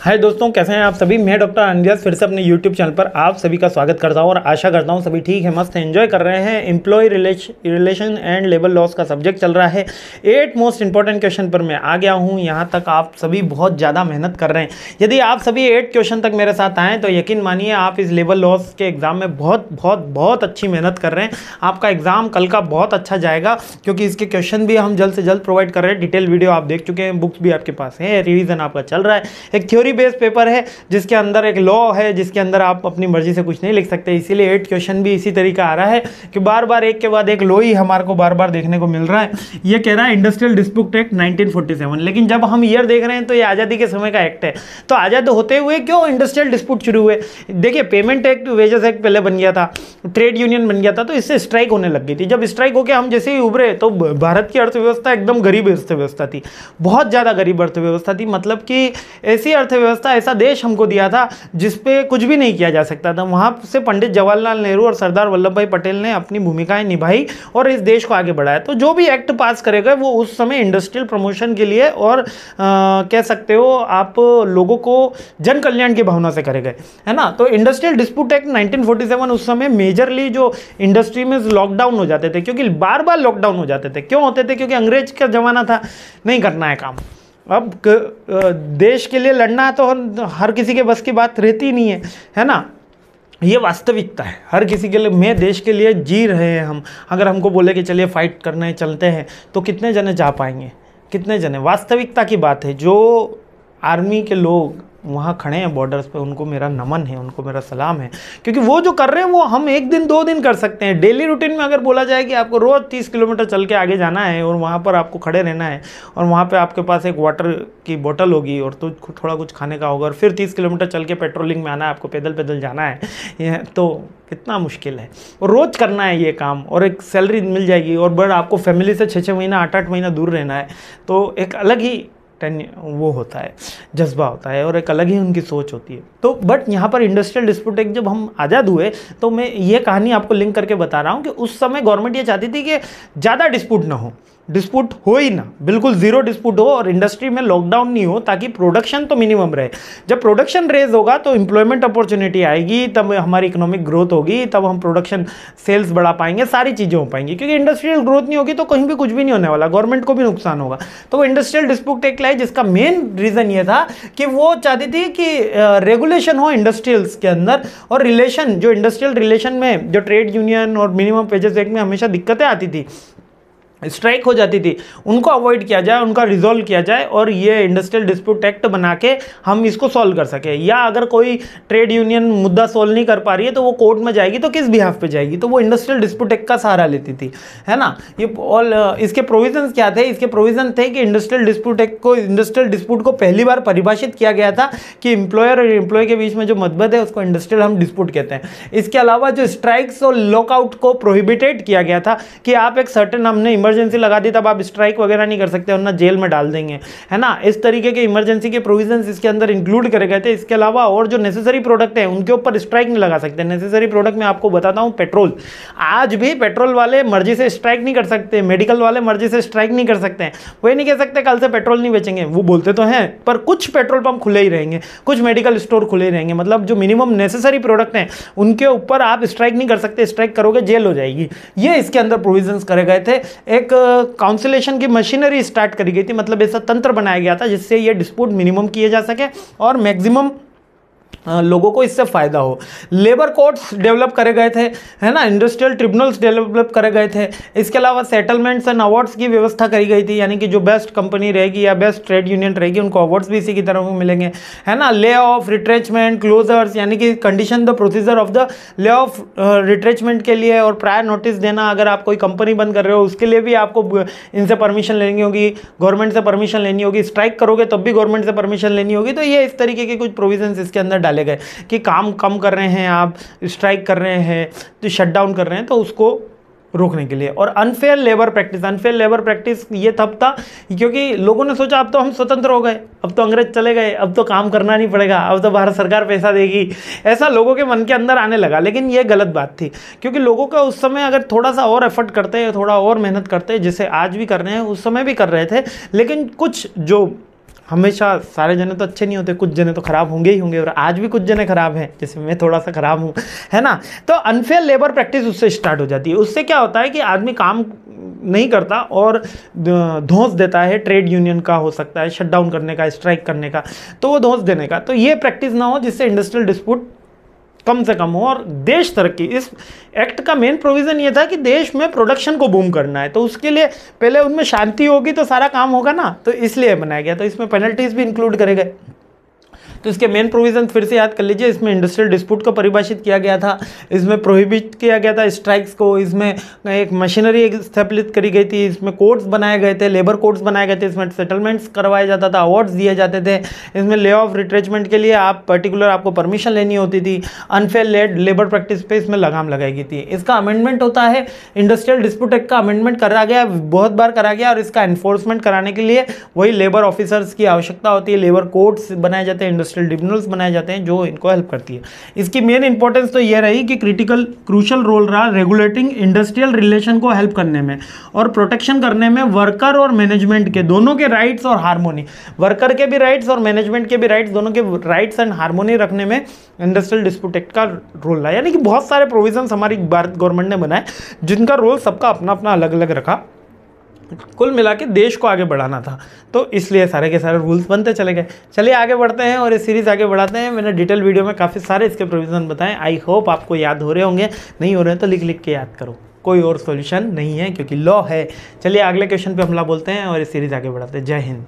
हाय दोस्तों, कैसे हैं आप सभी। मैं डॉक्टर अनवियास फिर से अपने यूट्यूब चैनल पर आप सभी का स्वागत करता हूं और आशा करता हूं सभी ठीक है, मस्त एंजॉय कर रहे हैं। Employ relation and labour laws का सब्जेक्ट चल रहा है। 8 मोस्ट इंपॉर्टेंट क्वेश्चन पर मैं आ गया हूं। यहां तक आप सभी बहुत ज़्यादा मेहनत कर रहे हैं। यदि आप सभी 8 क्वेश्चन तक मेरे साथ आएँ तो यकीन मानिए आप इस लेबर लॉस के एग्जाम में बहुत अच्छी मेहनत कर रहे हैं। आपका एग्जाम कल का बहुत अच्छा जाएगा, क्योंकि इसके क्वेश्चन भी हम जल्द से जल्द प्रोवाइड कर रहे हैं। डिटेल वीडियो आप देख चुके हैं, बुक्स भी आपके पास है, रिवीजन आपका चल रहा है। एक थ्योरी बेस्ड पेपर है जिसके अंदर एक लॉ है, जिसके अंदर आप अपनी मर्जी से कुछ नहीं लिख सकते। इसीलिए 8 क्वेश्चन भी इसी तरीका आ रहा है कि बार बार एक के बाद एक लॉ ही हमारे को बार बार देखने को मिल रहा है। ये कह रहा है इंडस्ट्रियल डिस्प्यूट एक्ट 1947, लेकिन जब हम ईयर देख रहे हैं तो ये आज़ादी के समय का एक्ट है। तो आज़ाद होते हुए क्यों इंडस्ट्रियल डिस्प्यूट शुरू हुए? देखिए, पेमेंट एक्ट, वेजेस एक्ट पहले बन गया था, ट्रेड यूनियन बन गया था, तो इससे स्ट्राइक होने लग गई थी। जब स्ट्राइक होकर हम जैसे ही उभरे तो भारत की अर्थव्यवस्था एकदम गरीब अर्थव्यवस्था थी, बहुत ज़्यादा गरीब अर्थव्यवस्था थी। मतलब कि ऐसी अर्थव्यवस्था, ऐसा देश हमको दिया था जिस पे कुछ भी नहीं किया जा सकता था। वहां से पंडित जवाहरलाल नेहरू और सरदार वल्लभ भाई पटेल ने अपनी भूमिकाएं निभाई और इस देश को आगे बढ़ाया। तो जो भी एक्ट पास करेगा वो उस समय इंडस्ट्रियल प्रमोशन के लिए और कह सकते हो आप लोगों को जन कल्याण की भावना से करे गए, है ना। तो इंडस्ट्रियल डिस्प्यूट एक्ट 1947 उस समय मेजरली जो इंडस्ट्री में लॉकडाउन हो जाते थे, क्योंकि बार बार लॉकडाउन हो जाते थे। क्यों होते थे? क्योंकि अंग्रेज का जमाना था, नहीं करना है काम। अब देश के लिए लड़ना तो हर किसी के बस की बात रहती नहीं है ना। ये वास्तविकता है हर किसी के लिए। मैं देश के लिए जी रहे हैं हम। अगर हमको बोले कि चलिए फाइट करने चलते हैं तो कितने जने जा पाएंगे? कितने जने? वास्तविकता की बात है। जो आर्मी के लोग वहाँ खड़े हैं बॉर्डर्स पे, उनको मेरा नमन है, उनको मेरा सलाम है, क्योंकि वो जो कर रहे हैं वो हम 1 दिन 2 दिन कर सकते हैं। डेली रूटीन में अगर बोला जाए कि आपको रोज़ 30 किलोमीटर चल के आगे जाना है और वहाँ पर आपको खड़े रहना है और वहाँ पे आपके पास एक वाटर की बोतल होगी और तो थोड़ा कुछ खाने का होगा और फिर 30 किलोमीटर चल के पेट्रोलिंग में आना है, आपको पैदल पैदल जाना है, तो कितना मुश्किल है। और रोज़ करना है ये काम और एक सैलरी मिल जाएगी और बट आपको फैमिली से 6-6 महीना 8-8 महीना दूर रहना है, तो एक अलग ही वो होता है, जज्बा होता है और एक अलग ही उनकी सोच होती है। तो बट यहाँ पर इंडस्ट्रियल डिस्प्यूट एक्ट जब हम आज़ाद हुए तो मैं ये कहानी आपको लिंक करके बता रहा हूँ कि उस समय गवर्नमेंट ये चाहती थी कि ज़्यादा डिस्प्यूट ना हो, डिस्प्यूट हो ही ना, बिल्कुल जीरो डिस्प्यूट हो और इंडस्ट्री में लॉकडाउन नहीं हो, ताकि प्रोडक्शन तो मिनिमम रहे। जब प्रोडक्शन रेज होगा तो एम्प्लॉयमेंट अपॉर्चुनिटी आएगी, तब हमारी इकोनॉमिक ग्रोथ होगी, तब हम प्रोडक्शन सेल्स बढ़ा पाएंगे, सारी चीज़ें हो पाएंगी। क्योंकि इंडस्ट्रियल ग्रोथ नहीं होगी तो कहीं भी कुछ भी नहीं होने वाला, गवर्नमेंट को भी नुकसान होगा। तो वो इंडस्ट्रियल डिस्प्यूट एक्ट लाई, जिसका मेन रीज़न ये था कि वो चाहती थी कि रेगुलेशन हो इंडस्ट्रियल्स के अंदर और रिलेशन, जो इंडस्ट्रियल रिलेशन में जो ट्रेड यूनियन और मिनिमम वेजेस एक्ट में हमेशा दिक्कतें आती थी, स्ट्राइक हो जाती थी, उनको अवॉइड किया जाए, उनका रिजॉल्व किया जाए और ये इंडस्ट्रियल डिस्प्यूट एक्ट बना के हम इसको सॉल्व कर सके। या अगर कोई ट्रेड यूनियन मुद्दा सॉल्व नहीं कर पा रही है तो वो कोर्ट में जाएगी, तो किस बिहाफ पे जाएगी? तो वो इंडस्ट्रियल डिस्प्यूट एक्ट का सहारा लेती थी, है ना। ये ऑल इसके प्रोविजंस क्या थे? इसके प्रोविजन थे कि इंडस्ट्रियल डिस्प्यूट एक्ट को, इंडस्ट्रियल डिस्प्यूट को पहली बार परिभाषित किया गया था कि एम्प्लॉयर और एम्प्लॉय के बीच में जो मतभेद है उसको इंडस्ट्रियल हम डिस्प्यूट कहते हैं। इसके अलावा जो स्ट्राइक्स और लॉकआउट को प्रोहिबिटेड किया गया था कि आप एक सर्टेन, हमने इमरजेंसी लगा दी, तब आप स्ट्राइक वगैरह नहीं कर सकते वरना जेल में डाल देंगे, है ना। इस तरीके के इमरजेंसी के प्रोविजंस इसके अंदर इंक्लूड करे गए थे। इसके अलावा और जो नेसेसरी प्रोडक्ट है उनके ऊपर स्ट्राइक नहीं लगा सकते। नेसेसरी प्रोडक्ट में आपको बताता हूं, पेट्रोल। आज भी पेट्रोल वाले मर्जी से स्ट्राइक नहीं कर सकते, मेडिकल वाले मर्जी से स्ट्राइक नहीं कर सकते हैं। वो ये नहीं कह सकते कल से पेट्रोल नहीं बेचेंगे, वो बोलते तो हैं, पर कुछ पेट्रोल पंप खुले ही रहेंगे, कुछ मेडिकल स्टोर खुले ही रहेंगे। मतलब जो मिनिमम नेसेसरी प्रोडक्ट हैं उनके ऊपर आप स्ट्राइक नहीं कर सकते, स्ट्राइक करोगे जेल हो जाएगी। ये इसके अंदर प्रोविजंस करे गए थे। एक काउंसिलेशन की मशीनरी स्टार्ट करी गई थी, मतलब ऐसा तंत्र बनाया गया था जिससे ये डिस्प्यूट मिनिमम किए जा सके और मैक्सिमम लोगों को इससे फायदा हो। लेबर कोर्ट्स डेवलप करे गए थे, है ना। इंडस्ट्रियल ट्रिब्यूनल्स डेवलप करे गए थे। इसके अलावा सेटलमेंट्स एंड अवार्ड्स की व्यवस्था करी गई थी, यानी कि जो बेस्ट कंपनी रहेगी या बेस्ट ट्रेड यूनियन रहेगी उनको अवार्ड्स भी इसी की तरफ मिलेंगे, है ना। ले ऑफ, रिट्रेचमेंट, क्लोजर्स, यानी कि condition, the procedure of the lay off retrenchment के लिए और प्रायर नोटिस देना। अगर आप कोई कंपनी बंद कर रहे हो उसके लिए भी आपको इनसे परमिशन लेनी होगी, गवर्नमेंट से परमिशन लेनी होगी। स्ट्राइक करोगे तब भी गवर्नमेंट से परमिशन लेनी होगी। तो ये इस तरीके के कुछ प्रोविजंस इसके अंदर डाले गए कि काम कम कर रहे हैं, आप स्ट्राइक कर रहे हैं, तो शट डाउन कर रहे हैं, तो उसको रोकने के लिए। और unfair labour practice, unfair labour practice ये तब था क्योंकि लोगों ने सोचा अब तो हम स्वतंत्र हो गए, अब तो अंग्रेज चले गए, अब तो काम करना नहीं पड़ेगा, अब तो भारत सरकार पैसा देगी, ऐसा लोगों के मन के अंदर आने लगा। लेकिन ये गलत बात थी, क्योंकि लोगों का उस समय अगर थोड़ा सा और एफर्ट करते, थोड़ा और मेहनत करते, जैसे आज भी कर रहे हैं उस समय भी कर रहे थे, लेकिन कुछ जो हमेशा सारे जने तो अच्छे नहीं होते, कुछ जने तो खराब होंगे ही होंगे, और आज भी कुछ जने खराब हैं, जिसमें मैं थोड़ा सा खराब हूँ, है ना। तो अनफेयर लेबर प्रैक्टिस उससे स्टार्ट हो जाती है। उससे क्या होता है कि आदमी काम नहीं करता और धौंस देता है, ट्रेड यूनियन का हो सकता है, शट डाउन करने का, स्ट्राइक करने का, तो वो धौंस देने का। तो ये प्रैक्टिस ना हो, जिससे इंडस्ट्रियल डिस्प्यूट कम से कम हो और देश तरक्की। इस एक्ट का मेन प्रोविजन ये था कि देश में प्रोडक्शन को बूम करना है, तो उसके लिए पहले उनमें शांति होगी तो सारा काम होगा ना, तो इसलिए बनाया गया। तो इसमें पेनल्टीज भी इंक्लूड करे गए। तो इसके मेन प्रोविजन फिर से याद कर लीजिए। इसमें इंडस्ट्रियल डिस्प्यूट को परिभाषित किया गया था, इसमें प्रोहिबिट किया गया था स्ट्राइक्स को, इसमें एक मशीनरी स्थापित करी गई थी, इसमें कोड्स बनाए गए थे, लेबर कोड्स बनाए गए थे, इसमें सेटलमेंट्स करवाया जाता था, अवार्ड्स दिए जाते थे, इसमें ले ऑफ रिट्रेचमेंट के लिए आप पर्टिकुलर आपको परमिशन लेनी होती थी, अनफेयर लेबर प्रैक्टिस पे इसमें लगाम लगाई गई थी। इसका अमेंडमेंट होता है, इंडस्ट्रियल डिस्प्यूट एक्ट का अमेंडमेंट करा गया, बहुत बार करा गया, और इसका एनफोर्समेंट कराने के लिए वही लेबर ऑफिसर्स की आवश्यकता होती है, लेबर कोड्स बनाए जाते हैं, इंडस्ट्रियल ट्रिब्यूनल्स बनाए जाते हैं जो इनको हेल्प करती है। इसकी मेन इंपॉर्टेंस तो यह रही कि क्रूशल रोल रहा रेगुलेटिंग इंडस्ट्रियल रिलेशन को हेल्प करने में और प्रोटेक्शन करने में वर्कर और मैनेजमेंट के दोनों के राइट्स और हार्मोनी, वर्कर के भी राइट्स और मैनेजमेंट के भी राइट्स, दोनों के राइट्स एंड हार्मोनी रखने में इंडस्ट्रियल डिस्प्यूट एक्ट का रोल रहा। यानी कि बहुत सारे प्रोविजंस हमारी भारत गवर्नमेंट ने बनाए जिनका रोल सबका अपना अपना अलग अलग रखा। कुल मिला के देश को आगे बढ़ाना था, तो इसलिए सारे के सारे रूल्स बनते चले गए। चलिए आगे बढ़ते हैं और ये सीरीज़ आगे बढ़ाते हैं। मैंने डिटेल वीडियो में काफ़ी सारे इसके प्रोविज़न बताएं। आई होप आपको याद हो रहे होंगे, नहीं हो रहे हैं तो लिख लिख के याद करो, कोई और सॉल्यूशन नहीं है क्योंकि लॉ है। चलिए अगले क्वेश्चन पे हमला बोलते हैं और ये सीरीज़ आगे बढ़ाते हैं। जय हिंद।